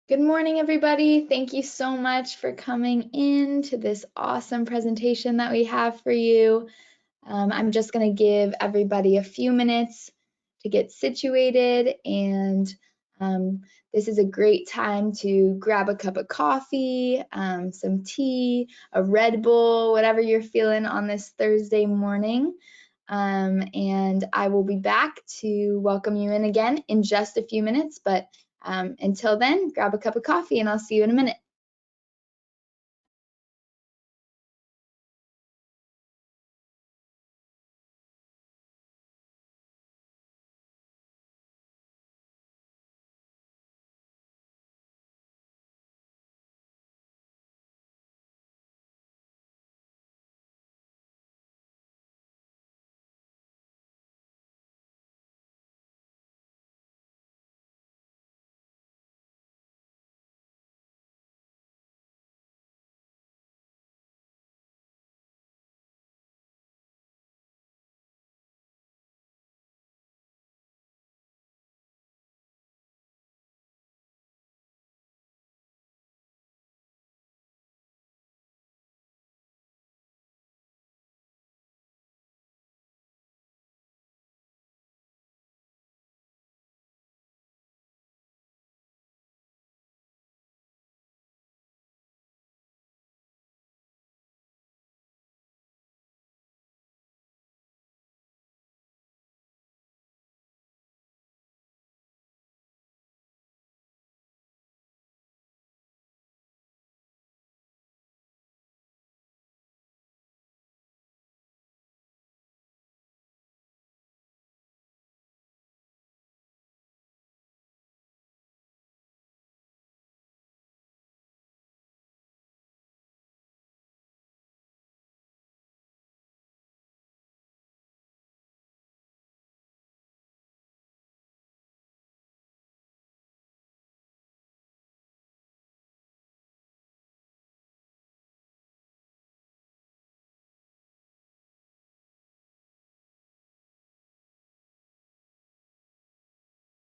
Good morning, everybody. Thank you so much for coming in to this awesome presentation that we have for you. I'm just going to give everybody a few minutes to get situated, and this is a great time to grab a cup of coffee, some tea, a Red Bull, whatever you're feeling on this Thursday morning. And I will be back to welcome you in again in just a few minutes, but until then, grab a cup of coffee and I'll see you in a minute.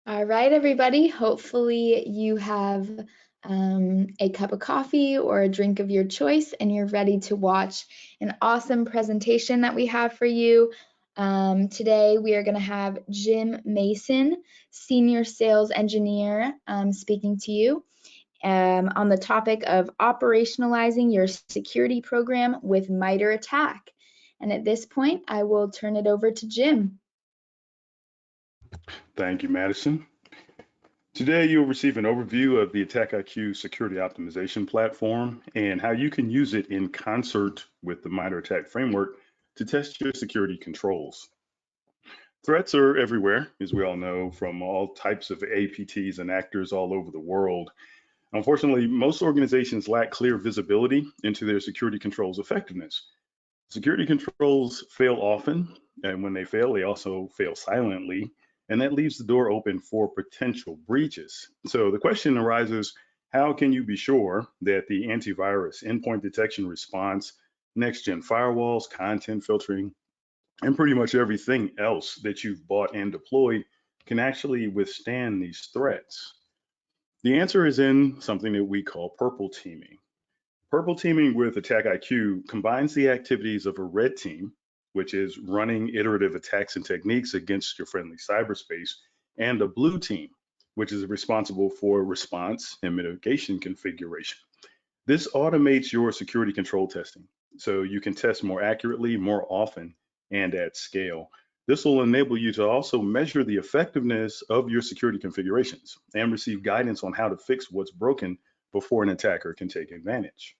All right, everybody. Hopefully you have a cup of coffee or a drink of your choice and you're ready to watch an awesome presentation that we have for you. Today we are going to have Jim Mason, Senior Sales Engineer, speaking to you on the topic of operationalizing your security program with MITRE ATT&CK. And at this point, I will turn it over to Jim. Thank you, Madison. Today, you'll receive an overview of the AttackIQ Security Optimization Platform and how you can use it in concert with the MITRE ATT&CK framework to test your security controls. Threats are everywhere, as we all know, from all types of APTs and actors all over the world. Unfortunately, most organizations lack clear visibility into their security controls effectiveness. Security controls fail often, and when they fail, they also fail silently, and that leaves the door open for potential breaches. So the question arises, how can you be sure that the antivirus, endpoint detection response, next-gen firewalls, content filtering, and pretty much everything else that you've bought and deployed can actually withstand these threats? The answer is in something that we call purple teaming. Purple teaming with AttackIQ combines the activities of a red team, which is running iterative attacks and techniques against your friendly cyberspace, and a blue team, which is responsible for response and mitigation configuration. This automates your security control testing, so you can test more accurately, more often, and at scale. This will enable you to also measure the effectiveness of your security configurations and receive guidance on how to fix what's broken before an attacker can take advantage.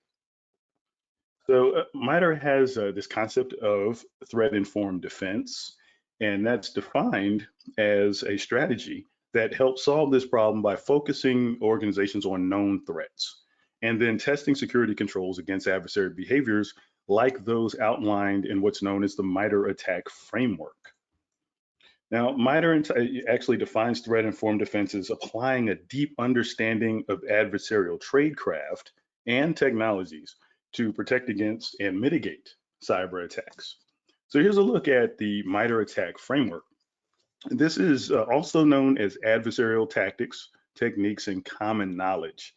So MITRE has this concept of threat-informed defense, and that's defined as a strategy that helps solve this problem by focusing organizations on known threats and then testing security controls against adversary behaviors like those outlined in what's known as the MITRE ATT&CK framework. Now, MITRE actually defines threat-informed defense as applying a deep understanding of adversarial tradecraft and technologies to protect against and mitigate cyber attacks. So here's a look at the MITRE ATT&CK framework. This is also known as adversarial tactics, techniques, and common knowledge.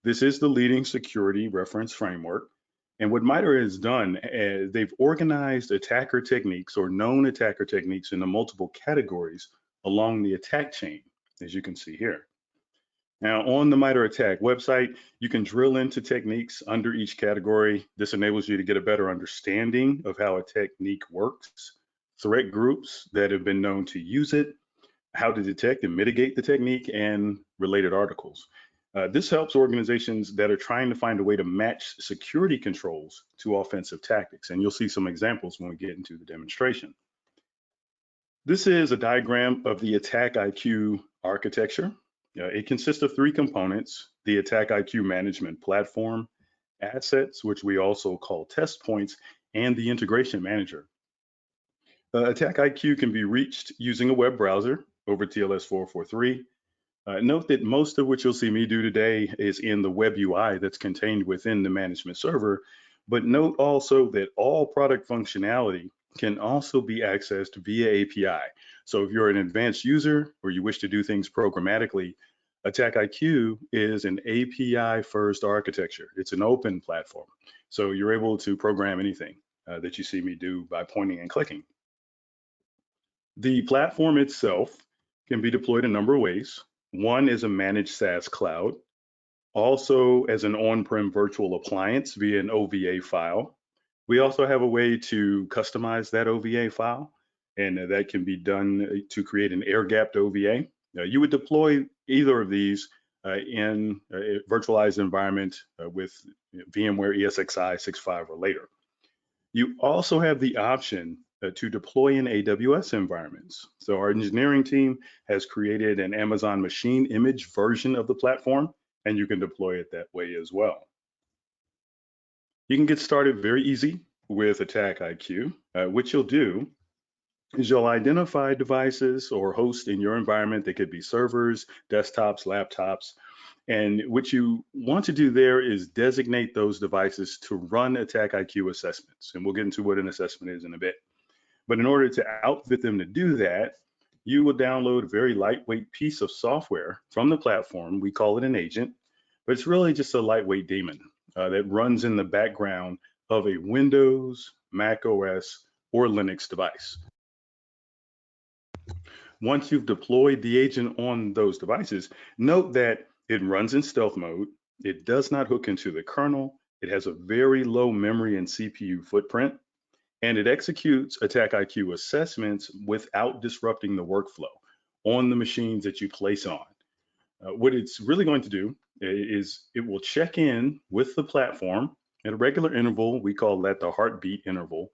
This is the leading security reference framework. And what MITRE has done, they've organized attacker techniques or known attacker techniques into multiple categories along the attack chain, as you can see here. Now, on the MITRE ATT&CK website, you can drill into techniques under each category. This enables you to get a better understanding of how a technique works, threat groups that have been known to use it, how to detect and mitigate the technique, and related articles. This helps organizations that are trying to find a way to match security controls to offensive tactics. And you'll see some examples when we get into the demonstration. This is a diagram of the AttackIQ architecture. It consists of 3 components: the AttackIQ management platform, assets, which we also call test points, and the integration manager. AttackIQ can be reached using a web browser over TLS 443. Note that most of what you'll see me do today is in the web UI that's contained within the management server, but note also that all product functionality can also be accessed via API. So if you're an advanced user or you wish to do things programmatically, AttackIQ is an API first architecture. It's an open platform. So you're able to program anything that you see me do by pointing and clicking. The platform itself can be deployed a number of ways. One is a managed SaaS cloud, also as an on-prem virtual appliance via an OVA file. We also have a way to customize that OVA file, and that can be done to create an air-gapped OVA. You would deploy either of these in a virtualized environment with VMware ESXi 6.5 or later. You also have the option to deploy in AWS environments. So our engineering team has created an Amazon machine image version of the platform, and you can deploy it that way as well. You can get started very easy with AttackIQ. What you'll do is you'll identify devices or hosts in your environment. They could be servers, desktops, laptops. And what you want to do there is designate those devices to run AttackIQ assessments. And we'll get into what an assessment is in a bit. But in order to outfit them to do that, you will download a very lightweight piece of software from the platform. We call it an agent, but it's really just a lightweight daemon that runs in the background of a Windows, Mac OS, or Linux device. Once you've deployed the agent on those devices, note that it runs in stealth mode. It does not hook into the kernel. It has a very low memory and CPU footprint, and it executes AttackIQ assessments without disrupting the workflow on the machines that you place on. What it's really going to do is it will check in with the platform at a regular interval. We call that the heartbeat interval.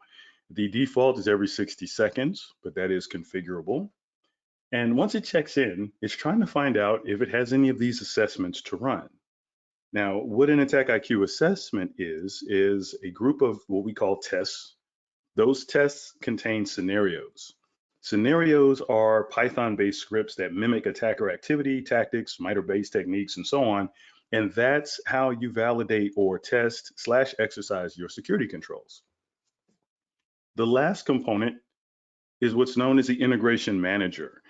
The default is every 60 seconds, but that is configurable. And once it checks in, it's trying to find out if it has any of these assessments to run. Now, what an AttackIQ assessment is a group of what we call tests. Those tests contain scenarios. Scenarios are Python-based scripts that mimic attacker activity, tactics, MITRE-based techniques, and so on. And that's how you validate or test/exercise your security controls. The last component is what's known as the integration manager.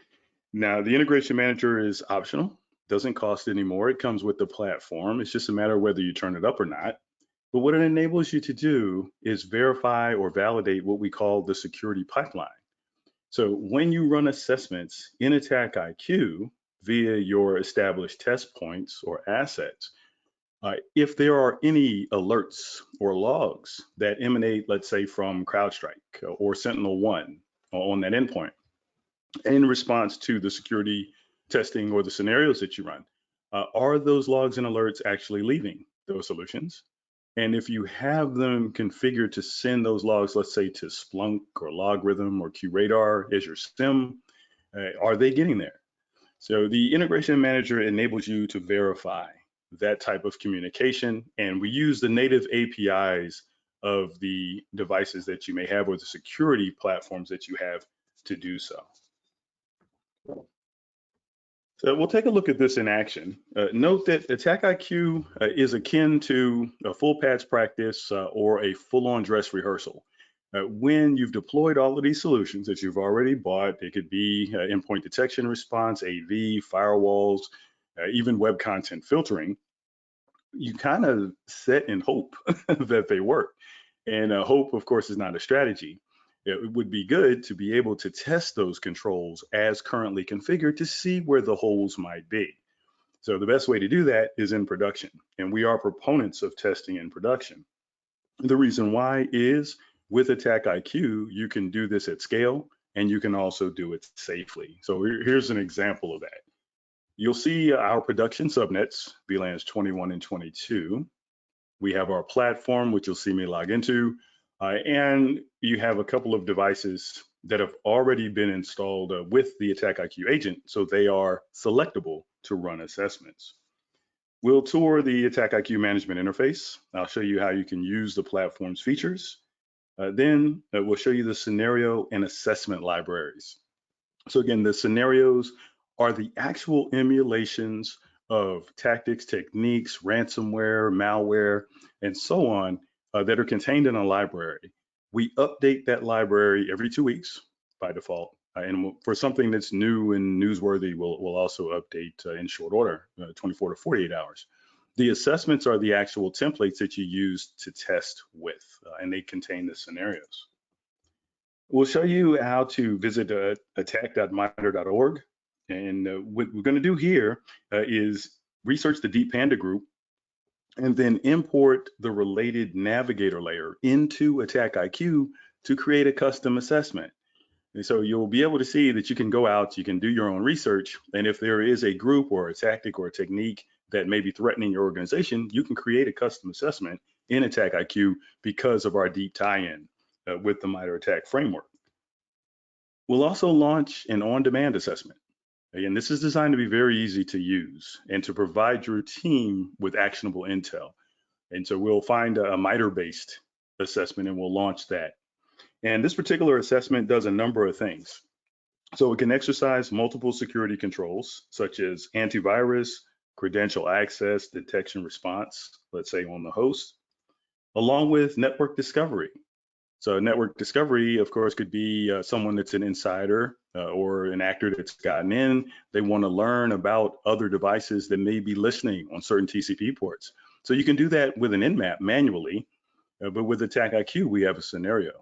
Now, the integration manager is optional, doesn't cost any more. It comes with the platform. It's just a matter of whether you turn it up or not. But what it enables you to do is verify or validate what we call the security pipeline. So when you run assessments in AttackIQ via your established test points or assets, if there are any alerts or logs that emanate, let's say, from CrowdStrike or SentinelOne on that endpoint, in response to the security testing or the scenarios that you run, are those logs and alerts actually leaving those solutions? And if you have them configured to send those logs, let's say to Splunk or Logarithm or QRadar as your SIM, are they getting there? So the integration manager enables you to verify that type of communication. And we use the native APIs of the devices that you may have or the security platforms that you have to do so. So we'll take a look at this in action. Note that AttackIQ is akin to a full patch practice or a full-on dress rehearsal. When you've deployed all of these solutions that you've already bought, it could be endpoint detection response, AV, firewalls, even web content filtering, you kind of set and hope that they work. And hope, of course, is not a strategy. It would be good to be able to test those controls as currently configured to see where the holes might be. So the best way to do that is in production. And we are proponents of testing in production. The reason why is with AttackIQ, you can do this at scale and you can also do it safely. So here's an example of that. You'll see our production subnets, VLANs 21 and 22. We have our platform, which you'll see me log into, and you have a couple of devices that have already been installed with the AttackIQ agent, so they are selectable to run assessments. We'll tour the AttackIQ management interface. I'll show you how you can use the platform's features. Then we'll show you the scenario and assessment libraries. So again, the scenarios are the actual emulations of tactics, techniques, ransomware, malware, and so on that are contained in a library. We update that library every 2 weeks by default. And for something that's new and newsworthy, we'll also update in short order, 24 to 48 hours. The assessments are the actual templates that you use to test with, and they contain the scenarios. We'll show you how to visit attack.mitre.org. And what we're going to do here is research the Deep Panda group and then import the related navigator layer into AttackIQ to create a custom assessment. And so you'll be able to see that you can go out, you can do your own research, and if there is a group or a tactic or a technique that may be threatening your organization, you can create a custom assessment in AttackIQ because of our deep tie-in with the MITRE ATT&CK framework. We'll also launch an on-demand assessment. Again, this is designed to be very easy to use and to provide your team with actionable intel. And so we'll find a MITRE-based assessment and we'll launch that. And this particular assessment does a number of things. So it can exercise multiple security controls, such as antivirus, credential access, detection response, let's say on the host, along with network discovery. So network discovery, of course, could be someone that's an insider or an actor that's gotten in. They want to learn about other devices that may be listening on certain TCP ports. So you can do that with an Nmap manually, but with AttackIQ, we have a scenario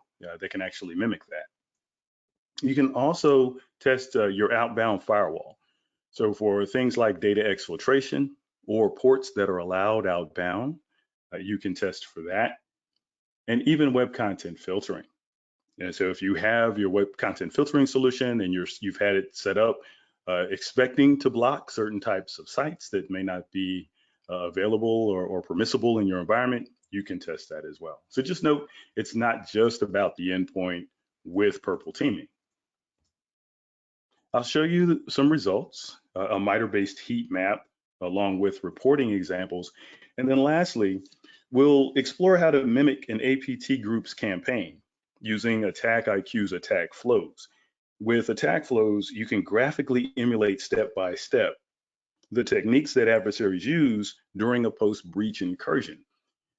that can actually mimic that. You can also test your outbound firewall. So for things like data exfiltration or ports that are allowed outbound, you can test for that. And even web content filtering. And so if you have your web content filtering solution and you've had it set up expecting to block certain types of sites that may not be available or permissible in your environment, you can test that as well. So just note, it's not just about the endpoint with purple teaming. I'll show you some results, a MITRE-based heat map, along with reporting examples. And then lastly, we'll explore how to mimic an APT group's campaign using AttackIQ's attack flows. With attack flows, you can graphically emulate step by step the techniques that adversaries use during a post-breach incursion.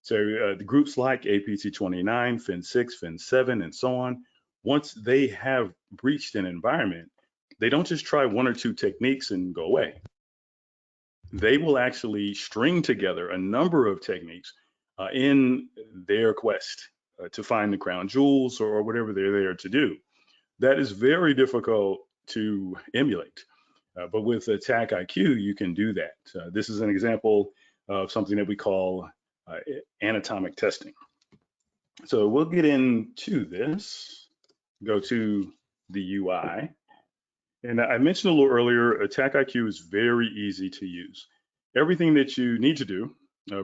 So the groups like APT29, Fin6, Fin7, and so on, once they have breached an environment, they don't just try one or two techniques and go away. They will actually string together a number of techniques in their quest to find the crown jewels or whatever they're there to do. That is very difficult to emulate, but with AttackIQ, you can do that. This is an example of something that we call anatomic testing. So we'll get into this, go to the UI. And I mentioned a little earlier, AttackIQ is very easy to use. Everything that you need to do,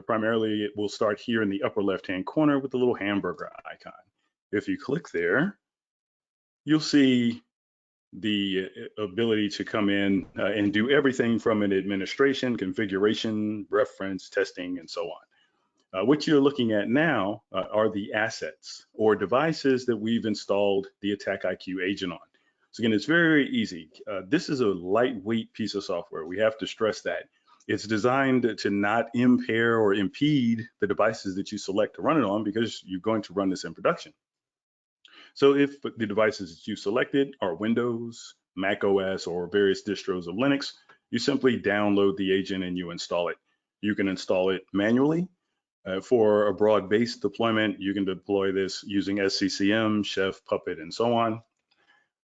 primarily it will start here in the upper left-hand corner with the little hamburger icon. If you click there, you'll see the ability to come in and do everything from an administration, configuration, reference, testing, and so on. What you're looking at now are the assets or devices that we've installed the AttackIQ agent on. So again, it's very easy. This is a lightweight piece of software. We have to stress that. It's designed to not impair or impede the devices that you select to run it on because you're going to run this in production. So if the devices that you selected are Windows, Mac OS, or various distros of Linux, you simply download the agent and you install it. You can install it manually. For a broad-based deployment, you can deploy this using SCCM, Chef, Puppet, and so on.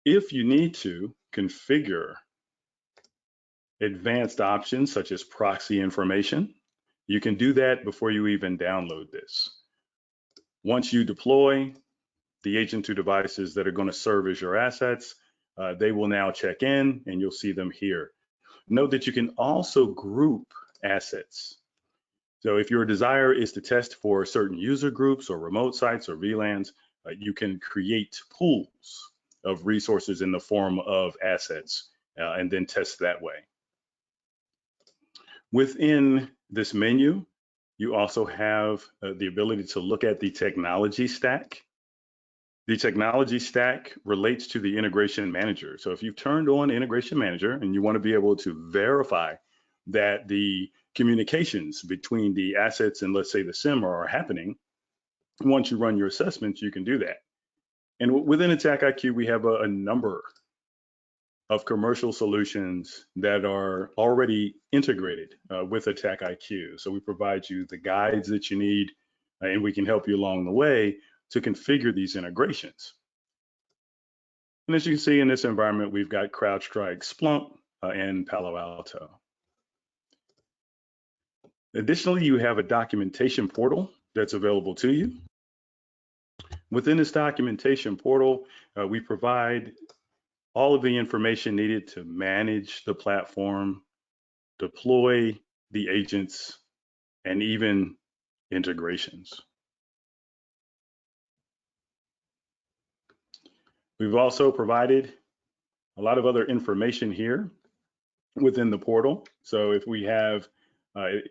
If you need to configure advanced options such as proxy information, you can do that before you even download this. Once you deploy the agent to devices that are going to serve as your assets, they will now check in and you'll see them here. Note that you can also group assets. So if your desire is to test for certain user groups or remote sites or VLANs, you can create pools of resources in the form of assets and then test that way. Within this menu, you also have the ability to look at the technology stack. The technology stack relates to the integration manager. So if you've turned on integration manager and you want to be able to verify that the communications between the assets and let's say the SIM are happening, once you run your assessments, you can do that. And within AttackIQ, we have a number of commercial solutions that are already integrated with AttackIQ. So we provide you the guides that you need, and we can help you along the way to configure these integrations. And as you can see in this environment, we've got CrowdStrike, Splunk, and Palo Alto. Additionally, you have a documentation portal that's available to you. Within this documentation portal, we provide all of the information needed to manage the platform, deploy the agents, and even integrations. We've also provided a lot of other information here within the portal. So if we have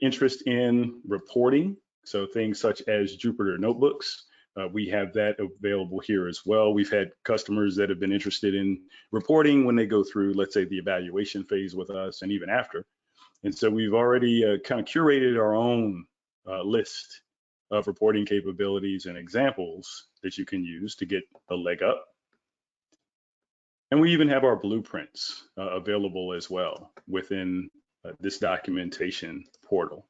interest in reporting, so things such as Jupyter notebooks, we have that available here as well. We've had customers that have been interested in reporting when they go through, let's say, the evaluation phase with us and even after. And so we've already kind of curated our own list of reporting capabilities and examples that you can use to get a leg up. And we even have our blueprints available as well within this documentation portal.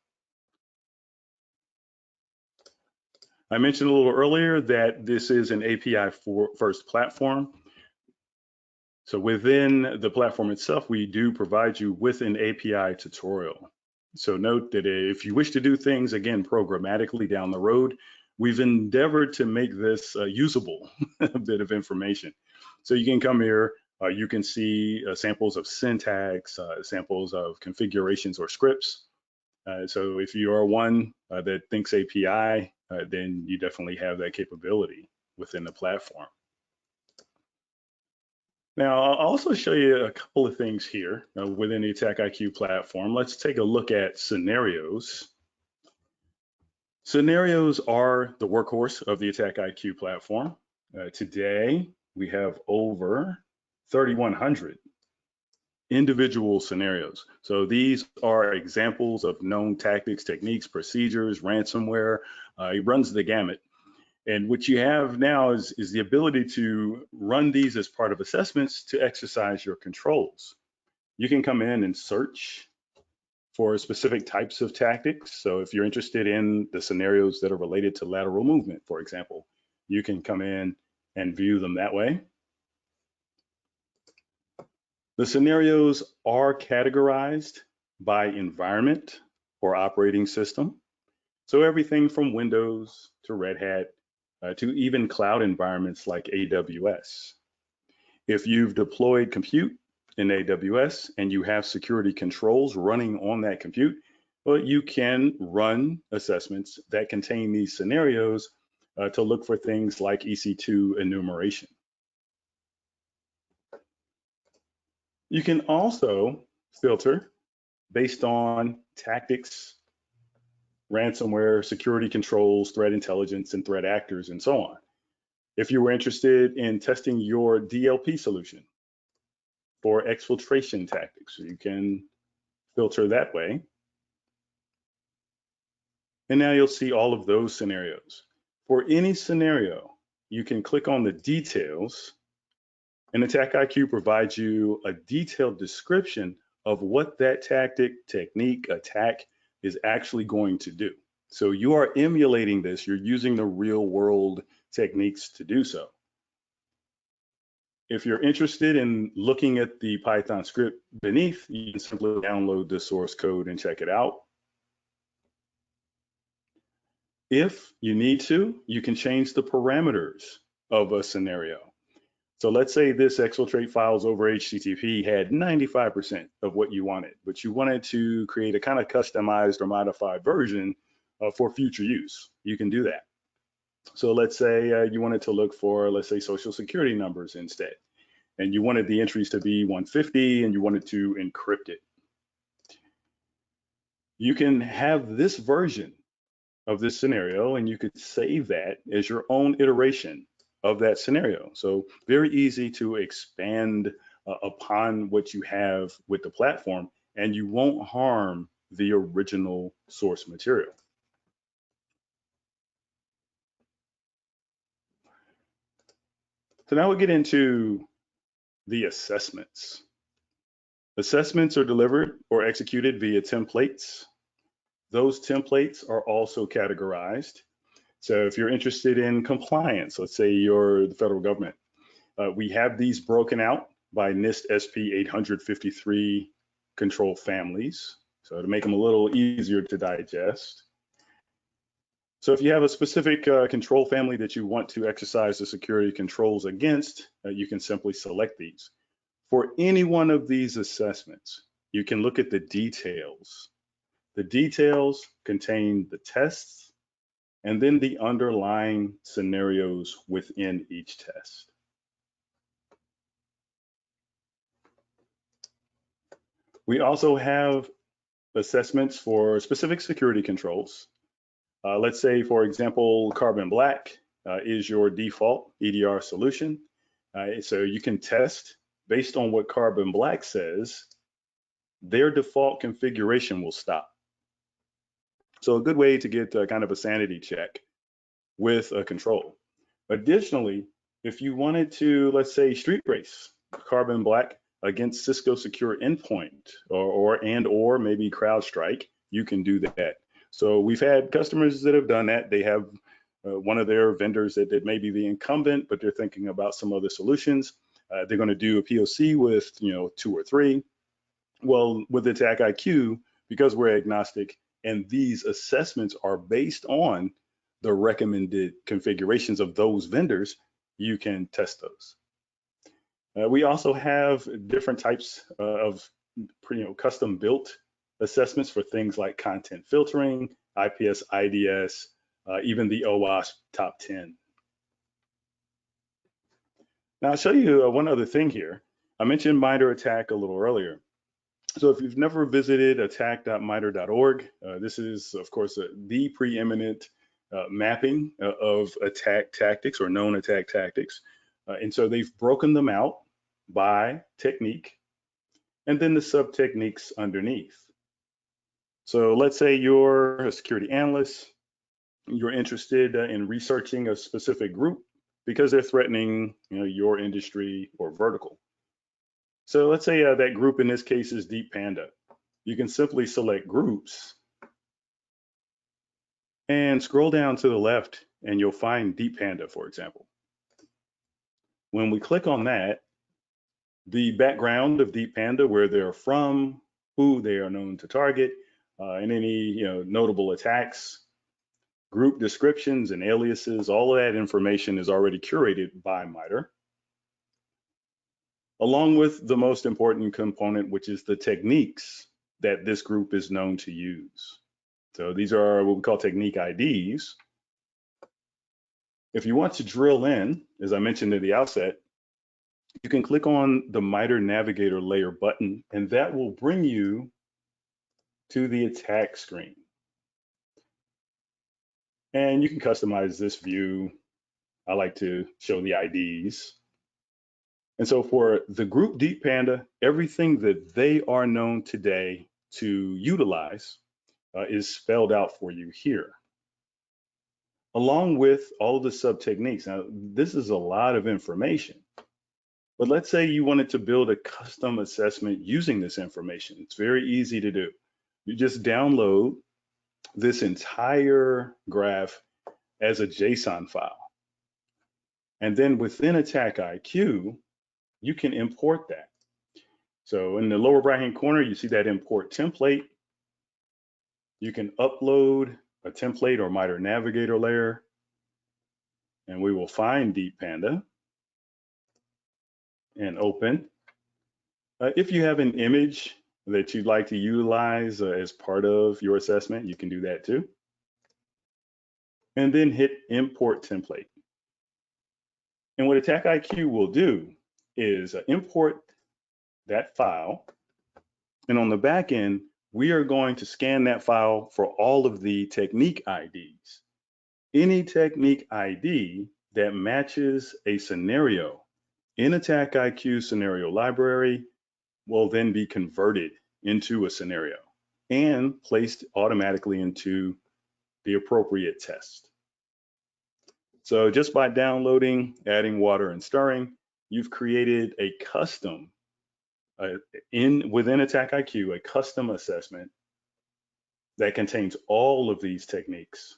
I mentioned a little earlier that this is an API-first platform. So within the platform itself, we do provide you with an API tutorial. So note that if you wish to do things, again, programmatically down the road, we've endeavored to make this usable, a bit of information. So you can come here, you can see samples of syntax, samples of configurations or scripts. So if you are one that thinks API, then you definitely have that capability within the platform. Now, I'll also show you a couple of things here within the AttackIQ platform. Let's take a look at scenarios. Scenarios are the workhorse of the AttackIQ platform. Today, we have over 3,100 individual scenarios. So these are examples of known tactics, techniques, procedures, ransomware. It runs the gamut. And what you have now is the ability to run these as part of assessments to exercise your controls. You can come in and search for specific types of tactics. So if you're interested in the scenarios that are related to lateral movement, for example, you can come in and view them that way. The scenarios are categorized by environment or operating system. So everything from Windows to Red Hat to even cloud environments like AWS. If you've deployed compute in AWS and you have security controls running on that compute, well, you can run assessments that contain these scenarios to look for things like EC2 enumeration. You can also filter based on tactics, ransomware, security controls, threat intelligence, and threat actors, and so on. If you were interested in testing your DLP solution for exfiltration tactics, you can filter that way. And now you'll see all of those scenarios. For any scenario, you can click on the details, and AttackIQ provides you a detailed description of what that tactic, technique, attack is actually going to do. So you are emulating this, you're using the real world techniques to do so. If you're interested in looking at the Python script beneath, you can simply download the source code and check it out. If you need to, you can change the parameters of a scenario. So let's say this exfiltrate files over HTTP had 95% of what you wanted, but you wanted to create a kind of customized or modified version for future use. You can do that. So let's say you wanted to look for, let's say, social security numbers instead, and you wanted the entries to be 150 and you wanted to encrypt it. You can have this version of this scenario and you could save that as your own iteration of that scenario. So very easy to expand upon what you have with the platform, and you won't harm the original source material. So now we'll get into the assessments. Assessments are delivered or executed via templates. Those templates are also categorized. So if you're interested in compliance, let's say you're the federal government, we have these broken out by NIST SP 853 control families, so to make them a little easier to digest. So if you have a specific control family that you want to exercise the security controls against, you can simply select these. For any one of these assessments, you can look at the details. The details contain the tests and then the underlying scenarios within each test. We also have assessments for specific security controls. Let's say, for example, Carbon Black is your default EDR solution. So you can test based on what Carbon Black says, their default configuration will stop. So a good way to get kind of a sanity check with a control. Additionally, if you wanted to, let's say, street race Carbon Black against Cisco Secure Endpoint or maybe CrowdStrike, you can do that. So we've had customers that have done that. They have one of their vendors that may be the incumbent, but they're thinking about some other solutions. They're going to do a POC with 2 or 3. Well, with AttackIQ, because we're agnostic and these assessments are based on the recommended configurations of those vendors, you can test those. We also have different types of custom built assessments for things like content filtering, IPS, IDS, even the OWASP top 10. Now I'll show you one other thing here. I mentioned MITRE ATT&CK a little earlier. So if you've never visited attack.mitre.org, this is, of course, the preeminent mapping of attack tactics or known attack tactics. And so they've broken them out by technique and then the sub techniques underneath. So let's say you're a security analyst, you're interested in researching a specific group because they're threatening your industry or vertical. So let's say that group in this case is Deep Panda. You can simply select groups and scroll down to the left and you'll find Deep Panda, for example. When we click on that, the background of Deep Panda, where they're from, who they are known to target, and any notable attacks, group descriptions and aliases, all of that information is already curated by MITRE, along with the most important component, which is the techniques that this group is known to use. So these are what we call technique IDs. If you want to drill in, as I mentioned at the outset, you can click on the MITRE Navigator layer button, and that will bring you to the attack screen. And you can customize this view. I like to show the IDs. And so for the group Deep Panda, everything that they are known today to utilize is spelled out for you here, along with all of the sub techniques. Now, this is a lot of information. But let's say you wanted to build a custom assessment using this information. It's very easy to do. You just download this entire graph as a JSON file. And then within AttackIQ, you can import that. So in the lower right-hand corner, you see that import template. You can upload a template or MITRE navigator layer, and we will find Deep Panda and open. If you have an image that you'd like to utilize as part of your assessment, you can do that too. And then hit import template. And what AttackIQ will do is import that file. And on the back end, we are going to scan that file for all of the technique IDs. Any technique ID that matches a scenario in AttackIQ scenario library will then be converted into a scenario and placed automatically into the appropriate test. So just by downloading, adding water and stirring, you've created a custom within AttackIQ, a custom assessment that contains all of these techniques.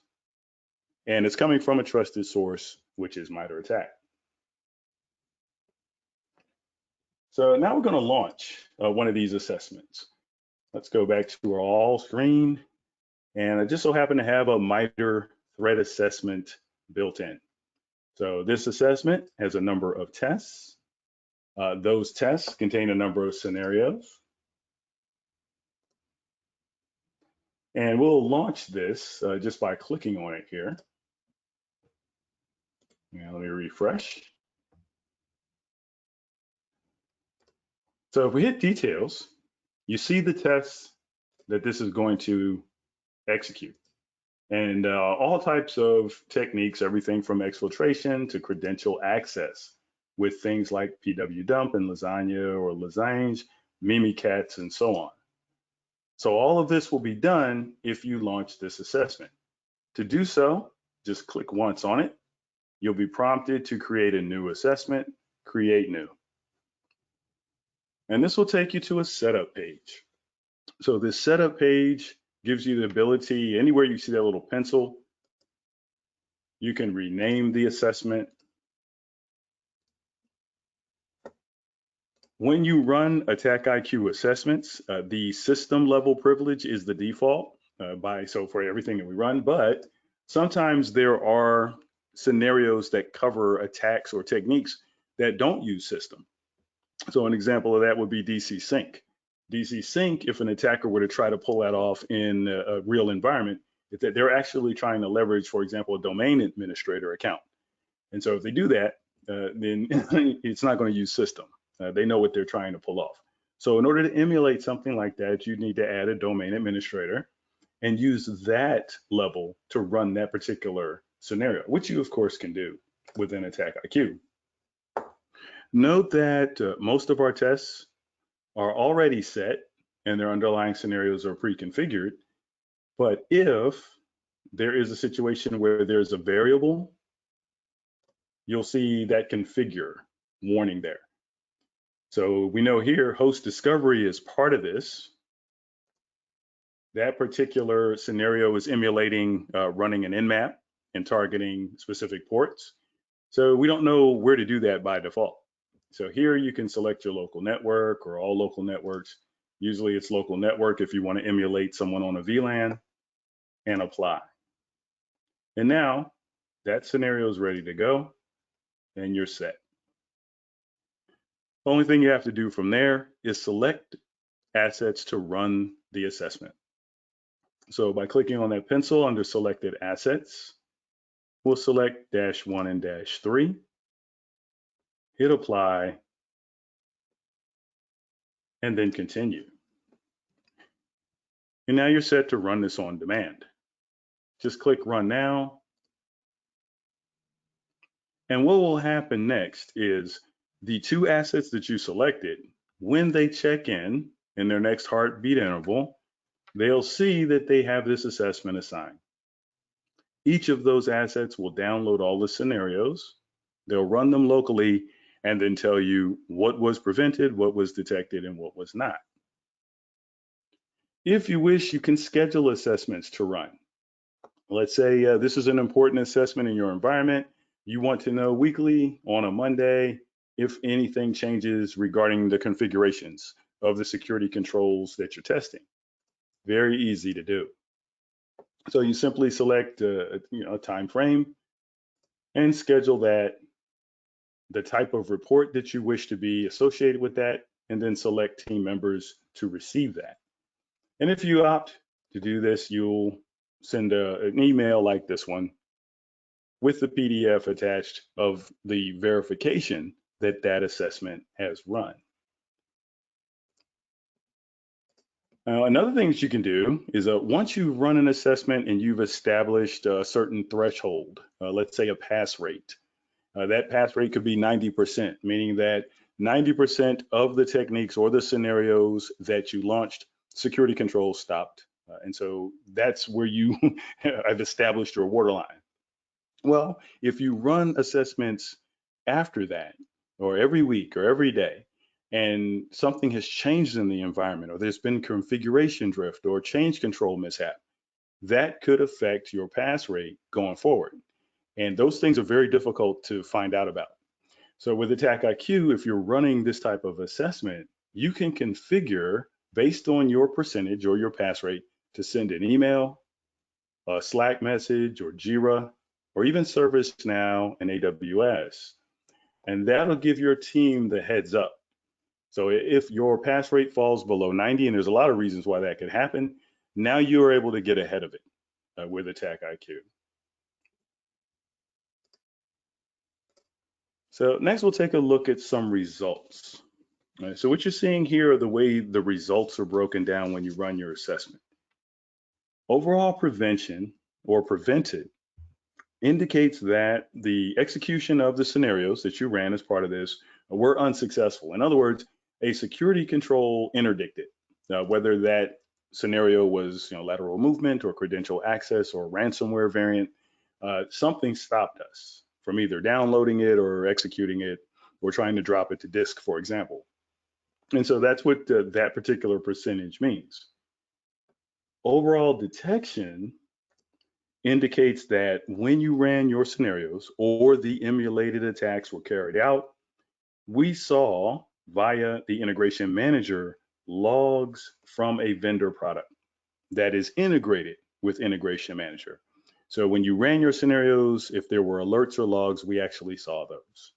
And it's coming from a trusted source, which is MITRE ATT&CK. So now we're going to launch one of these assessments. Let's go back to our all screen. And I just so happen to have a MITRE threat assessment built in. So this assessment has a number of tests. Those tests contain a number of scenarios. And we'll launch this just by clicking on it here. Now let me refresh. So if we hit details, you see the tests that this is going to execute. And all types of techniques, everything from exfiltration to credential access with things like pwdump and lasagna or lasange, mimikatz, and so on. So all of this will be done if you launch this assessment. To do so, just click once on it. You'll be prompted to create a new assessment, create new. And this will take you to a setup page. So this setup page gives you the ability, anywhere you see that little pencil, you can rename the assessment. When you run AttackIQ assessments, the system level privilege is the default so for everything that we run, but sometimes there are scenarios that cover attacks or techniques that don't use system. So an example of that would be DC sync. DC sync, if an attacker were to try to pull that off in a real environment, is that they're actually trying to leverage, for example, a domain administrator account. And so if they do that, then it's not going to use system. They know what they're trying to pull off. So in order to emulate something like that, you need to add a domain administrator and use that level to run that particular scenario, which you of course can do within AttackIQ. Note that most of our tests are already set and their underlying scenarios are pre-configured. But if there is a situation where there's a variable, you'll see that configure warning there. So we know here host discovery is part of this. That particular scenario is emulating running an nmap and targeting specific ports. So we don't know where to do that by default. So here you can select your local network or all local networks. Usually it's local network if you want to emulate someone on a VLAN, and apply. And now that scenario is ready to go and you're set. The only thing you have to do from there is select assets to run the assessment. So by clicking on that pencil under selected assets, we'll select -1 and -3, hit apply, and then continue. And now you're set to run this on demand. Just click run now. And what will happen next is the two assets that you selected, when they check in their next heartbeat interval, they'll see that they have this assessment assigned. Each of those assets will download all the scenarios. They'll run them locally, and then tell you what was prevented, what was detected, and what was not. If you wish, you can schedule assessments to run. Let's say this is an important assessment in your environment. You want to know weekly on a Monday if anything changes regarding the configurations of the security controls that you're testing. Very easy to do. So you simply select a time frame and schedule that, the type of report that you wish to be associated with that, and then select team members to receive that. And if you opt to do this, you'll send an email like this one with the PDF attached of the verification that that assessment has run. Another thing that you can do is once you run an assessment and you've established a certain threshold, let's say a pass rate, that pass rate could be 90%, meaning that 90% of the techniques or the scenarios that you launched, security controls stopped. And so that's where you have established your waterline. Well, if you run assessments after that, or every week or every day, and something has changed in the environment, or there's been configuration drift or change control mishap, that could affect your pass rate going forward. And those things are very difficult to find out about. So with AttackIQ, if you're running this type of assessment, you can configure based on your percentage or your pass rate to send an email, a Slack message, or Jira, or even ServiceNow and AWS. And that'll give your team the heads up. So if your pass rate falls below 90, and there's a lot of reasons why that could happen, now you're able to get ahead of it with AttackIQ. So next we'll take a look at some results. So what you're seeing here are the way the results are broken down when you run your assessment. Overall prevention or prevented indicates that the execution of the scenarios that you ran as part of this were unsuccessful. In other words, a security control interdicted, whether that scenario was lateral movement or credential access or ransomware variant, something stopped us from either downloading it or executing it or trying to drop it to disk, for example. And so that's what that particular percentage means. Overall detection indicates that when you ran your scenarios or the emulated attacks were carried out, we saw via the integration manager logs from a vendor product that is integrated with integration manager. So when you ran your scenarios, if there were alerts or logs, we actually saw those.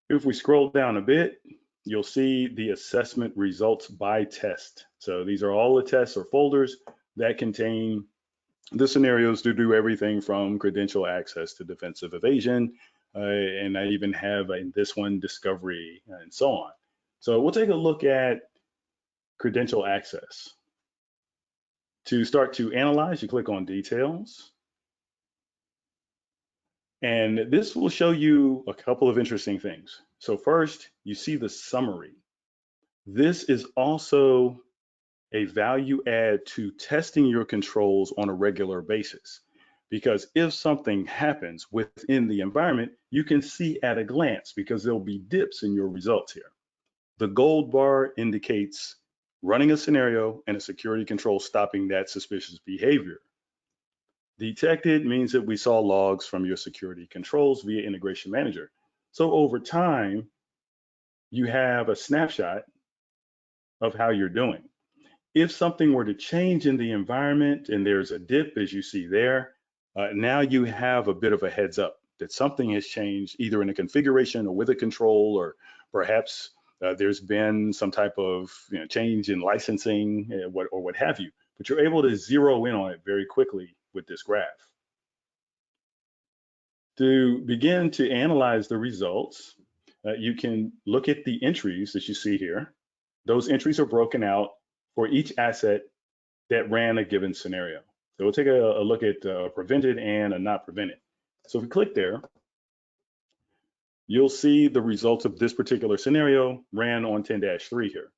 If we scroll down a bit, you'll see the assessment results by test. So these are all the tests or folders that contain the scenarios to do everything from credential access to defensive evasion. And I even have in this one discovery and so on. So we'll take a look at credential access. To start to analyze, you click on details. And this will show you a couple of interesting things. So first, you see the summary. This is also a value add to testing your controls on a regular basis. Because if something happens within the environment, you can see at a glance because there'll be dips in your results here. The gold bar indicates running a scenario and a security control stopping that suspicious behavior. Detected means that we saw logs from your security controls via integration manager. So over time, you have a snapshot of how you're doing. If something were to change in the environment and there's a dip, as you see there, now you have a bit of a heads up that something has changed either in a configuration or with a control, or perhaps there's been some type of change in licensing or what have you. But you're able to zero in on it very quickly with this graph. To begin to analyze the results, you can look at the entries that you see here. Those entries are broken out for each asset that ran a given scenario. So we'll take a look at prevented and a not prevented. So if we click there, you'll see the results of this particular scenario ran on 10-3 here.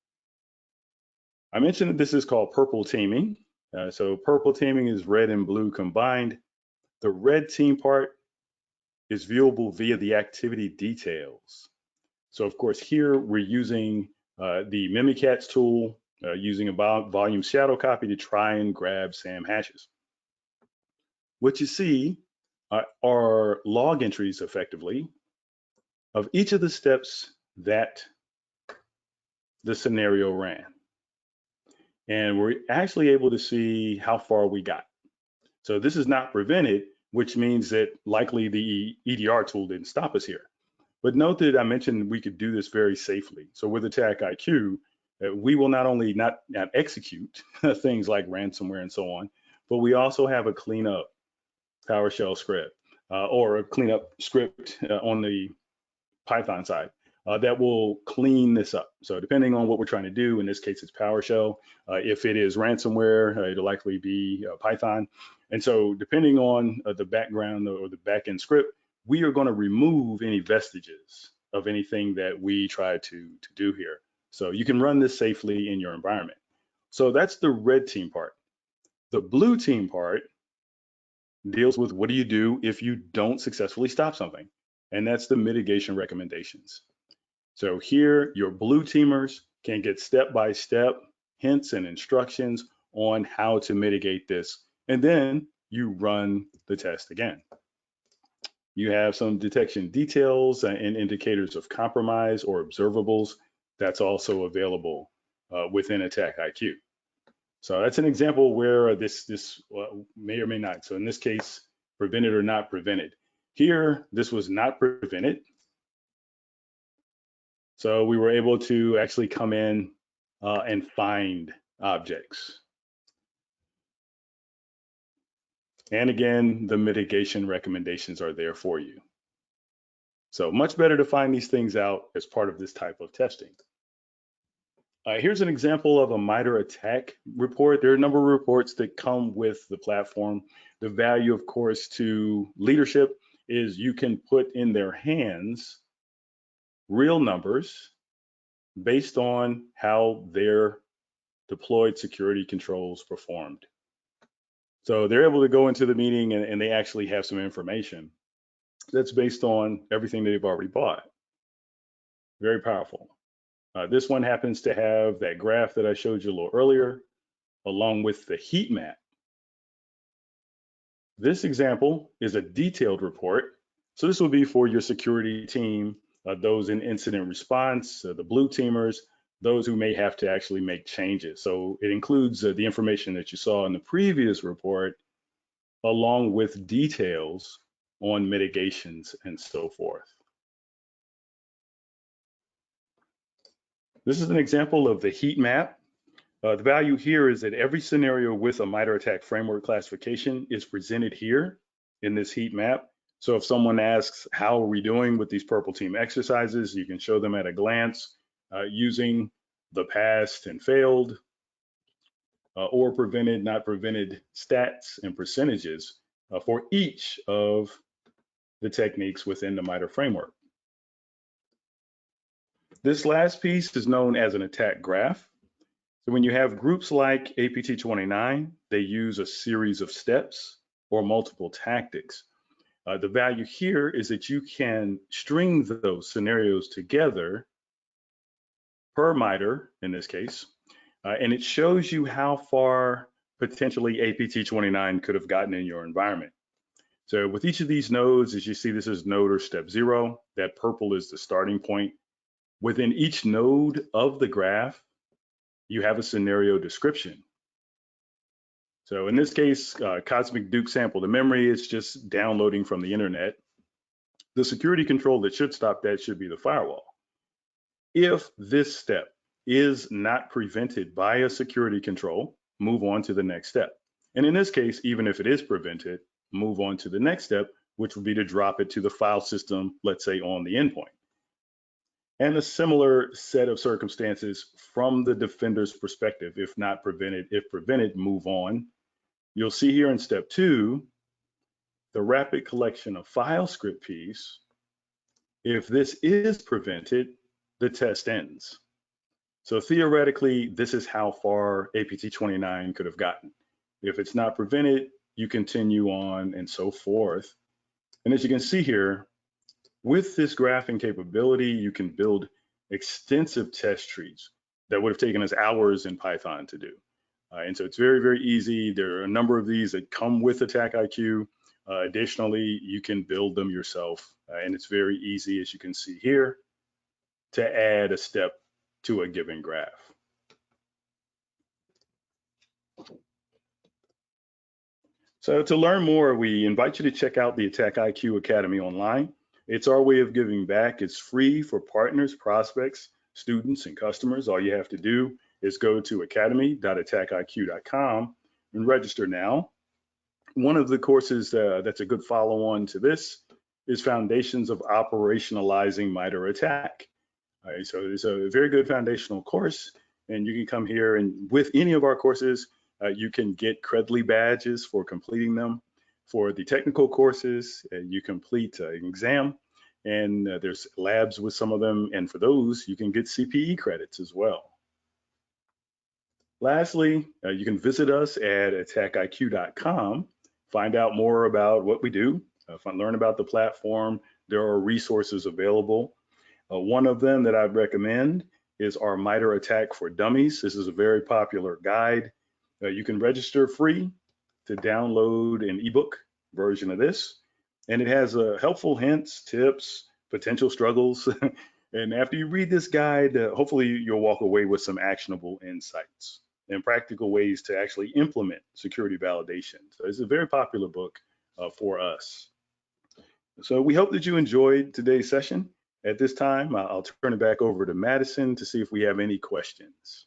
I mentioned that this is called purple teaming. So purple teaming is red and blue combined. The red team part is viewable via the activity details. So of course, here we're using the Mimikatz tool, using a volume shadow copy to try and grab SAM hashes. What you see are log entries effectively of each of the steps that the scenario ran. And we're actually able to see how far we got. So this is not prevented, which means that likely the EDR tool didn't stop us here. But note that I mentioned we could do this very safely. So with AttackIQ, we will not only not execute things like ransomware and so on, but we also have a cleanup PowerShell script or a cleanup script on the Python side that will clean this up. So depending on what we're trying to do, in this case, it's PowerShell. If it is ransomware, it'll likely be Python. And so depending on the background or the backend script, we are going to remove any vestiges of anything that we try to do here. So you can run this safely in your environment. So that's the red team part. The blue team part deals with what do you do if you don't successfully stop something? And that's the mitigation recommendations. So here, your blue teamers can get step-by-step hints and instructions on how to mitigate this. And then you run the test again. You have some detection details and indicators of compromise or observables. That's also available within AttackIQ. So that's an example where this may or may not. So in this case, prevented or not prevented. Here, this was not prevented. So we were able to actually come in and find objects. And again, the mitigation recommendations are there for you. So much better to find these things out as part of this type of testing. Here's an example of a MITRE ATT&CK report. There are a number of reports that come with the platform. The value, of course, to leadership is you can put in their hands real numbers based on how their deployed security controls performed. So they're able to go into the meeting and they actually have some information that's based on everything that they've already bought. Very powerful. This one happens to have that graph that I showed you a little earlier, along with the heat map. This example is a detailed report. So this will be for your security team, those in incident response, the blue teamers, those who may have to actually make changes. So it includes the information that you saw in the previous report, along with details on mitigations and so forth. This is an example of the heat map. The value here is that every scenario with a MITRE ATT&CK framework classification is presented here in this heat map. So if someone asks, how are we doing with these purple team exercises, you can show them at a glance using the passed and failed or prevented, not prevented stats and percentages for each of the techniques within the MITRE framework. This last piece is known as an attack graph. So when you have groups like APT29, they use a series of steps or multiple tactics. The value here is that you can string those scenarios together per MITRE in this case, and it shows you how far potentially APT29 could have gotten in your environment. So with each of these nodes, as you see, this is node or step 0. That purple is the starting point. Within each node of the graph, you have a scenario description. So in this case, Cosmic Duke sample to memory is just downloading from the internet. The security control that should stop that should be the firewall. If this step is not prevented by a security control, move on to the next step. And in this case, even if it is prevented, move on to the next step, which would be to drop it to the file system, let's say on the endpoint. And a similar set of circumstances from the defender's perspective. If not prevented, if prevented, move on. You'll see here in step 2, the rapid collection of file script piece. If this is prevented, the test ends. So theoretically, this is how far APT29 could have gotten. If it's not prevented, you continue on and so forth. And as you can see here, with this graphing capability, you can build extensive test trees that would have taken us hours in Python to do. And so it's very, very easy. There are a number of these that come with AttackIQ. Additionally, you can build them yourself. And it's very easy, as you can see here, to add a step to a given graph. So to learn more, we invite you to check out the AttackIQ Academy online. It's our way of giving back. It's free for partners, prospects, students, and customers. All you have to do is go to academy.attackiq.com and register now. One of the courses that's a good follow-on to this is Foundations of Operationalizing MITRE ATT&CK. So it's a very good foundational course, and you can come here, and with any of our courses, you can get Credly badges for completing them. For the technical courses, you complete an exam, and there's labs with some of them, and for those, you can get CPE credits as well. Lastly, you can visit us at attackiq.com, find out more about what we do, learn about the platform. There are resources available. One of them that I'd recommend is our MITRE ATT&CK for Dummies. This is a very popular guide. You can register free to download an ebook version of this, and it has helpful hints, tips, potential struggles. And after you read this guide, hopefully you'll walk away with some actionable insights and practical ways to actually implement security validation. So it's a very popular book for us. So we hope that you enjoyed today's session. At this time, I'll turn it back over to Madison to see if we have any questions.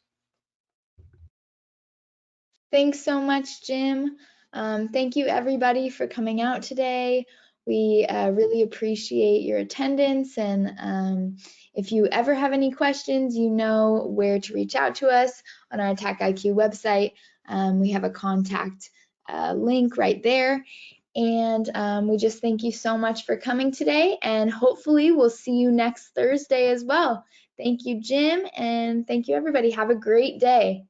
Thanks so much, Jim. Thank you everybody for coming out today. We really appreciate your attendance, and if you ever have any questions, you know where to reach out to us on our AttackIQ website. We have a contact link right there, and we just thank you so much for coming today, and hopefully we'll see you next Thursday as well. Thank you, Jim, and thank you everybody. Have a great day.